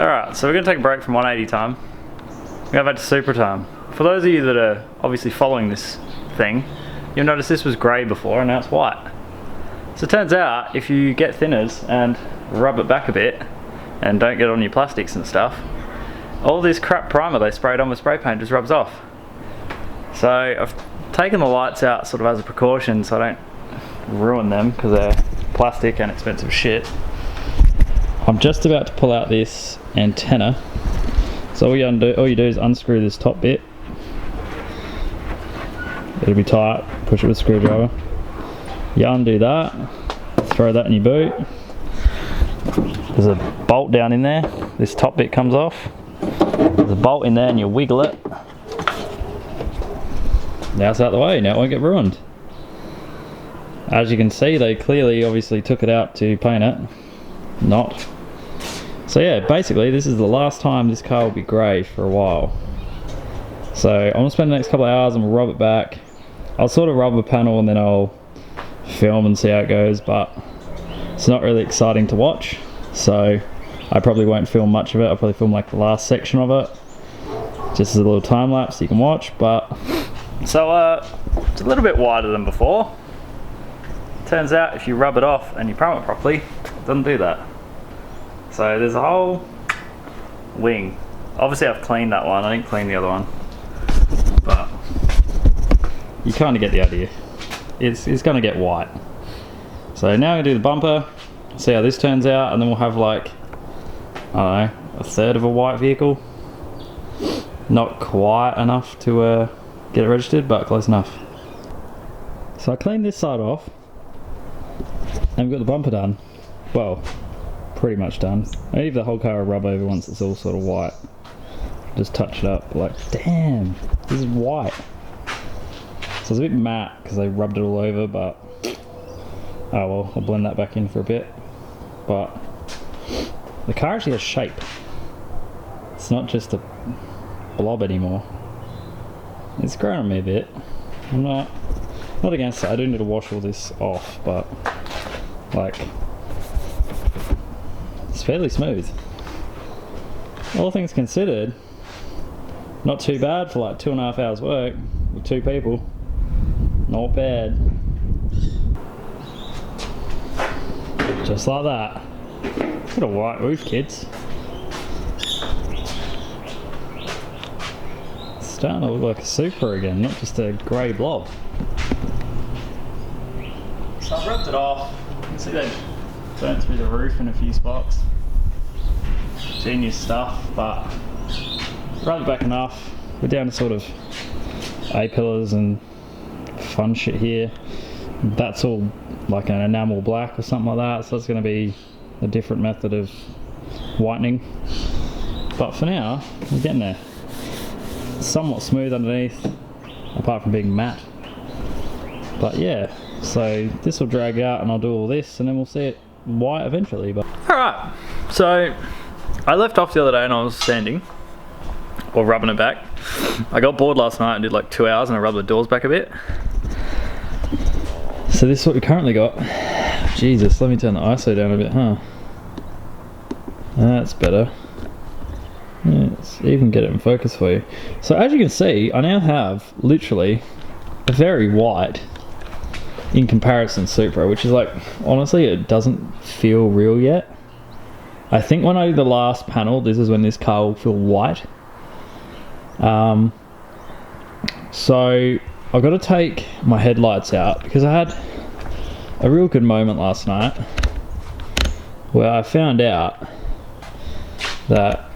Alright, so we're going to take a break from 180 time. We're going back to Supra time. For those of you that are obviously following this thing, you'll notice this was grey before and now it's white. So it turns out if you get thinners and rub it back a bit and don't get it on your plastics and stuff, all this crap primer they sprayed on with spray paint just rubs off. So I've taken the lights out sort of as a precaution so I don't ruin them because they're plastic and expensive shit. I'm just about to pull out this antenna. So all you do is unscrew this top bit. It'll be tight, push it with a screwdriver. You undo that, throw that in your boot. There's a bolt down in there, this top bit comes off. There's a bolt in there and you wiggle it. Now it's out the way, now it won't get ruined. As you can see, they clearly obviously took it out to paint it. Not. So yeah, basically this is the last time this car will be grey for a while. So I'm going to spend the next couple of hours and we'll rub it back. I'll sort of rub a panel and then I'll film and see how it goes, but it's not really exciting to watch. So I probably won't film much of it. I'll probably film like the last section of it. Just as a little time lapse you can watch, but... So it's a little bit wider than before. Turns out if you rub it off and you prime it properly, it doesn't do that. So there's a whole wing. Obviously I've cleaned that one, I didn't clean the other one. But you kind of get the idea. It's going to get white. So now I'm going to do the bumper, see how this turns out, and then we'll have like, I don't know, a third of a white vehicle. Not quite enough to get it registered, but close enough. So I cleaned this side off, and we've got the bumper done. Well, pretty much done. I leave the whole car a rub over once it's all sort of white. Just touch it up, like, damn, this is white. So it's a bit matte because they rubbed it all over, but oh well, I'll blend that back in for a bit. But the car actually has shape. It's not just a blob anymore. It's grown on me a bit. I'm not against it. I do need to wash all this off, but like, it's fairly smooth. All things considered, not too bad for like 2.5 hours work with 2 people. Not bad. Just like that. Got a white roof, kids. It's starting to look like a Supra again, not just a grey blob. So I've rubbed it off. You can see they've burnt through the roof in a few spots. Genius stuff, but rubbed it back enough. We're down to sort of A-pillars and fun shit here. That's all like an enamel black or something like that, so it's going to be a different method of whitening. But for now, we're getting there. Somewhat smooth underneath, apart from being matte. But yeah, so this will drag out and I'll do all this and then we'll see it white eventually. But alright, so I left off the other day and I was sanding, or rubbing it back. I got bored last night and did like 2 hours and I rubbed the doors back a bit. So this is what we currently got. Jesus, let me turn the ISO down a bit, huh? That's better. Let's even get it in focus for you. So as you can see, I now have literally a very white in comparison Supra, which is like, honestly, it doesn't feel real yet. I think when I do the last panel, this is when this car will feel white. So I've got to take my headlights out because I had a real good moment last night where I found out that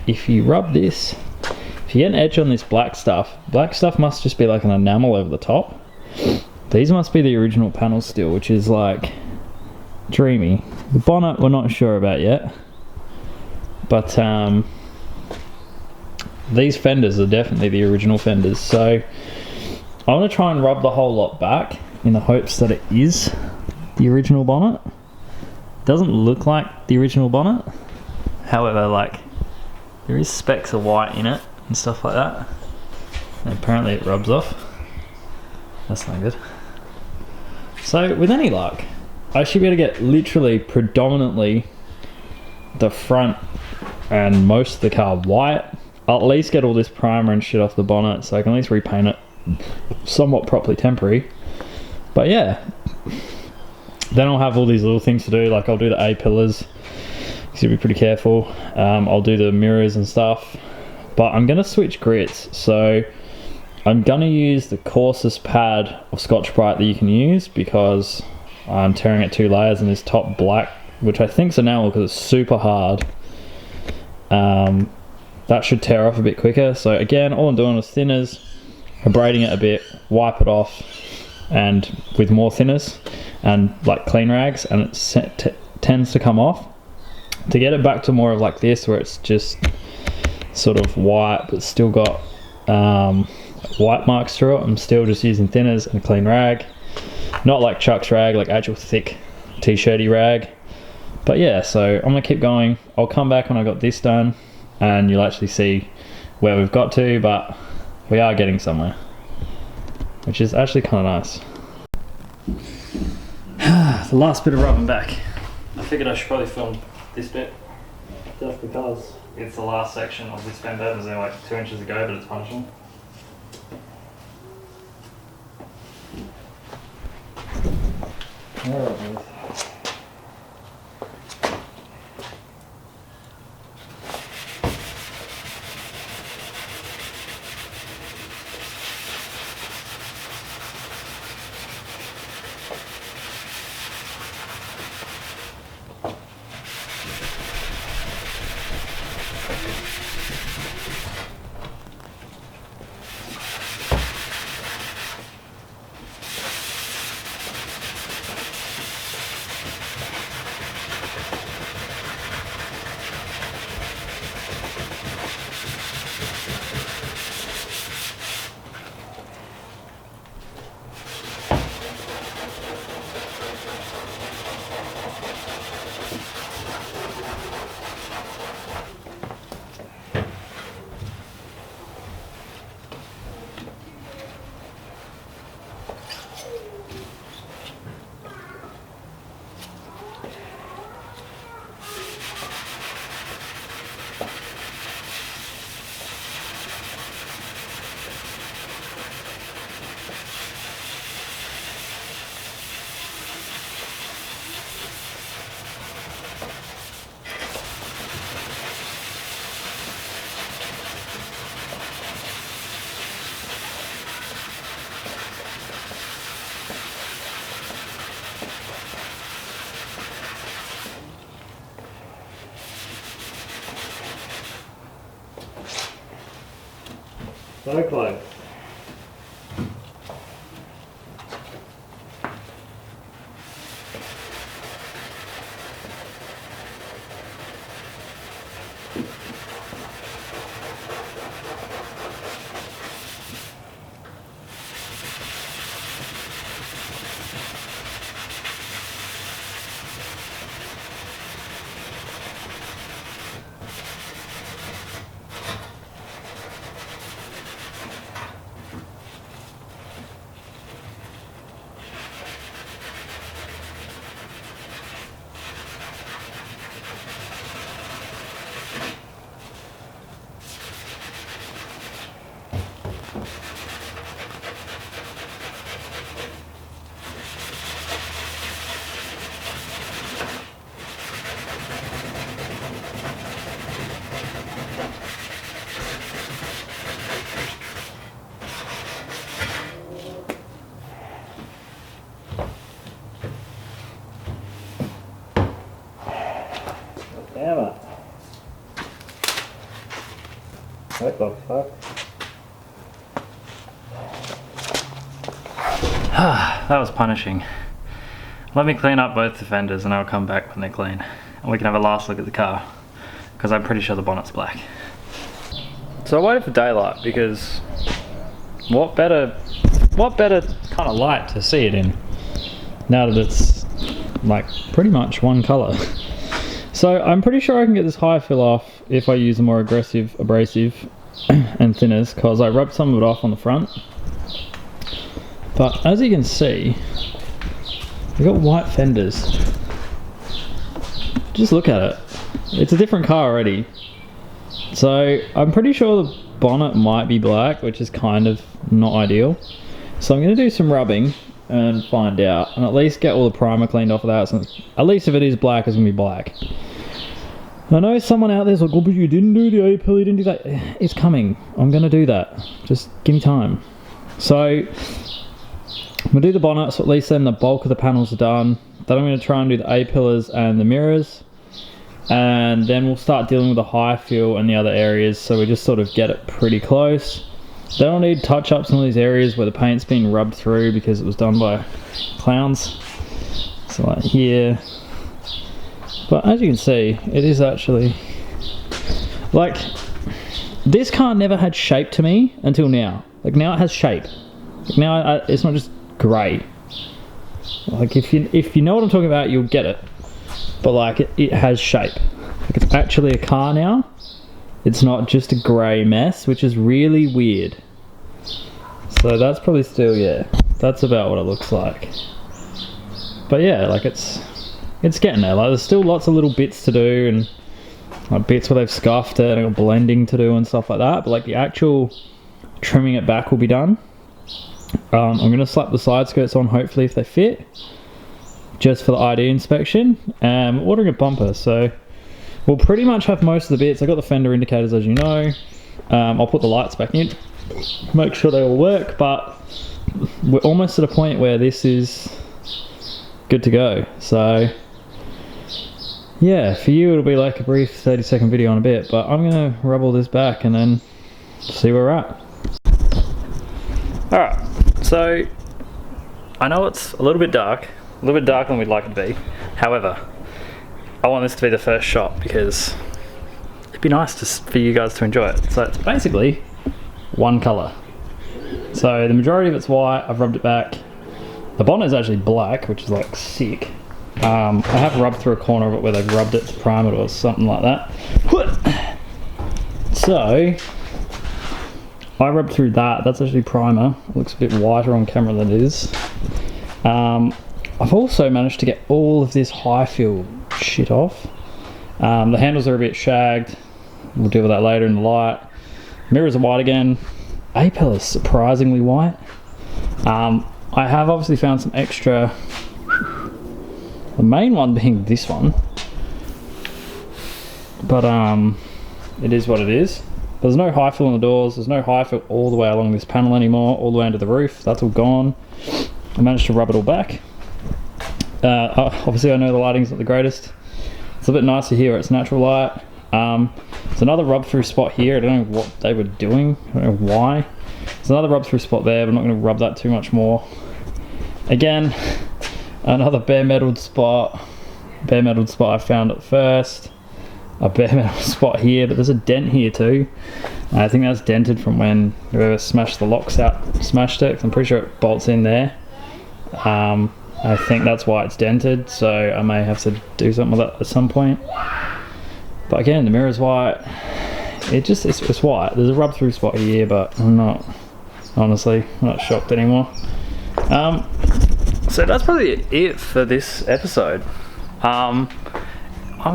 if you rub this, if you get an edge on this black stuff must just be like an enamel over the top. These must be the original panels still, which is like dreamy. The bonnet we're not sure about yet, but these fenders are definitely the original fenders. So I want to try and rub the whole lot back in the hopes that it is the original bonnet. It doesn't look like the original bonnet, however, like, there is specks of white in it and stuff like that, and apparently it rubs off. That's not good. So with any luck, I should be able to get literally predominantly the front and most of the car white. I'll at least get all this primer and shit off the bonnet so I can at least repaint it somewhat properly temporary. But yeah, then I'll have all these little things to do, like I'll do the A-pillars, so be pretty careful. I'll do the mirrors and stuff, but I'm gonna switch grits. So I'm gonna use the coarsest pad of Scotch-Brite that you can use, because I'm tearing it 2 layers in this top black, which I think is enamel because it's super hard. That should tear off a bit quicker. So again, all I'm doing is thinners, abrading it a bit, wipe it off, and with more thinners and like clean rags, and it tends to come off. To get it back to more of like this, where it's just sort of white but still got white marks through it, I'm still just using thinners and a clean rag, not like Chuck's rag, like actual thick t-shirty rag. But yeah, so I'm gonna keep going. I'll come back when I got this done and you'll actually see where we've got to, but we are getting somewhere, which is actually kind of nice. The last bit of rubbing back. I figured I should probably film this bit just because it's the last section of this fender. It was there like 2 inches ago, but it's punishing. Alright, boys. So close. Damn it. What the fuck? That was punishing. Let me clean up both the fenders and I'll come back when they're clean. And we can have a last look at the car, because I'm pretty sure the bonnet's black. So I waited for daylight, because what better kind of light to see it in, now that it's like pretty much one colour. So I'm pretty sure I can get this high fill off if I use a more aggressive abrasive and thinners, because I rubbed some of it off on the front. But as you can see, we've got white fenders. Just look at it. It's a different car already. So I'm pretty sure the bonnet might be black, which is kind of not ideal. So I'm going to do some rubbing and find out, and at least get all the primer cleaned off of that, since at least if it is black, it's going to be black. I know someone out there's like, oh, but you didn't do the A-pill, you didn't do that. It's coming. I'm going to do that. Just give me time. So we'll do the bonnet, so at least then the bulk of the panels are done. Then I'm going to try and do the A-pillars and the mirrors. And then we'll start dealing with the high fill and the other areas, so we just sort of get it pretty close. They don't need touch-ups in all these areas where the paint's been rubbed through because it was done by clowns. So like here. But as you can see, it is actually... like, this car never had shape to me until now. Like, now it has shape. Like, now it's not just grey. Like, if you know what I'm talking about, you'll get it. But like, it has shape. Like, it's actually a car now. It's not just a grey mess, which is really weird. So that's probably still, yeah, that's about what it looks like. But yeah, like it's getting there. Like, there's still lots of little bits to do, and like bits where they've scuffed it and got blending to do and stuff like that. But like the actual trimming it back will be done. I'm going to slap the side skirts on, hopefully, if they fit, just for the ID inspection. And we're ordering a bumper, so we'll pretty much have most of the bits. I got the fender indicators, as you know. I'll put the lights back in, make sure they all work, but we're almost at a point where this is good to go. So yeah, for you it'll be like a brief 30-second video in a bit, but I'm gonna rub all this back and then see where we're at. Alright, so I know it's a little bit darker than we'd like it to be. However, I want this to be the first shot because it'd be nice for you guys to enjoy it. So it's basically one colour. So the majority of it's white. I've rubbed it back. The bonnet is actually black, which is like sick. I have rubbed through a corner of it where they've rubbed it to prime it or something like that. So I rubbed through that. That's actually primer. It looks a bit whiter on camera than it is. I've also managed to get all of this high fill shit off. The handles are a bit shagged. We'll deal with that later in the light. Mirrors are white again. A-pillar is surprisingly white. I have obviously found some extra, the main one being this one, but it is what it is. There's no high fill on the doors. There's no high fill all the way along this panel anymore, all the way under the roof. That's all gone. I managed to rub it all back. Obviously I know the lighting's not the greatest. It's a bit nicer here where it's natural light. There's another rub through spot here. I don't know what they were doing. I don't know why. There's another rub through spot there, but I'm not going to rub that too much more. Again, another bare metaled spot. Bare metaled spot I found at first. A bare metal spot here, but there's a dent here too. I think that's dented from when whoever smashed the locks out smashed it, 'cause I'm pretty sure it bolts in there. I think that's why it's dented, so I may have to do something with that at some point. But again, the mirror's white. It's white. There's a rub through spot here, but I'm not, honestly, I'm not shocked anymore. So that's probably it for this episode. I'm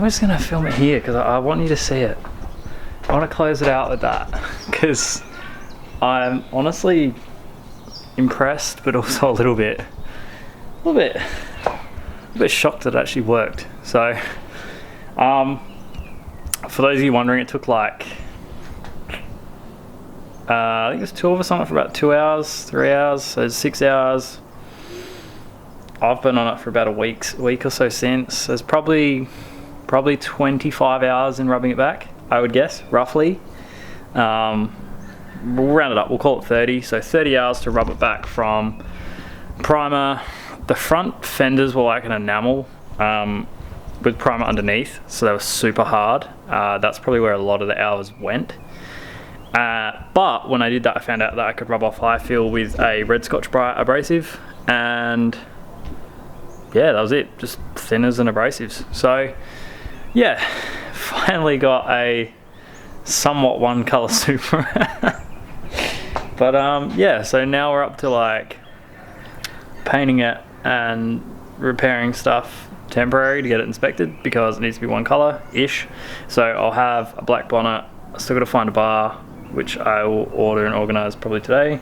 just gonna film it here because I want you to see it. I want to close it out with that because I'm honestly impressed, but also a little bit shocked that it actually worked. So for those of you wondering, it took like I think it's 2 of us on it for about 2 hours, 3 hours, so it's 6 hours. I've been on it for about a week or so since. There's probably 25 hours in rubbing it back, I would guess, roughly. We'll round it up, we'll call it 30. So 30 hours to rub it back from primer. The front fenders were like an enamel with primer underneath, so they were super hard. That's probably where a lot of the hours went. But when I did that, I found out that I could rub off high fill with a red Scotch Brite abrasive, and yeah, that was it, just thinners and abrasives. So yeah, finally got a somewhat one colour Supra. But yeah, so now we're up to like painting it and repairing stuff temporary to get it inspected because it needs to be one colour-ish. So I'll have a black bonnet. I still got to find a bar, which I will order and organise probably today.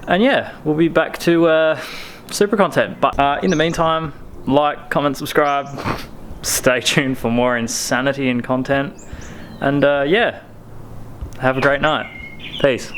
And yeah, we'll be back to Supra content. But in the meantime, like, comment, subscribe. Stay tuned for more insanity and content. And yeah, have a great night. Peace.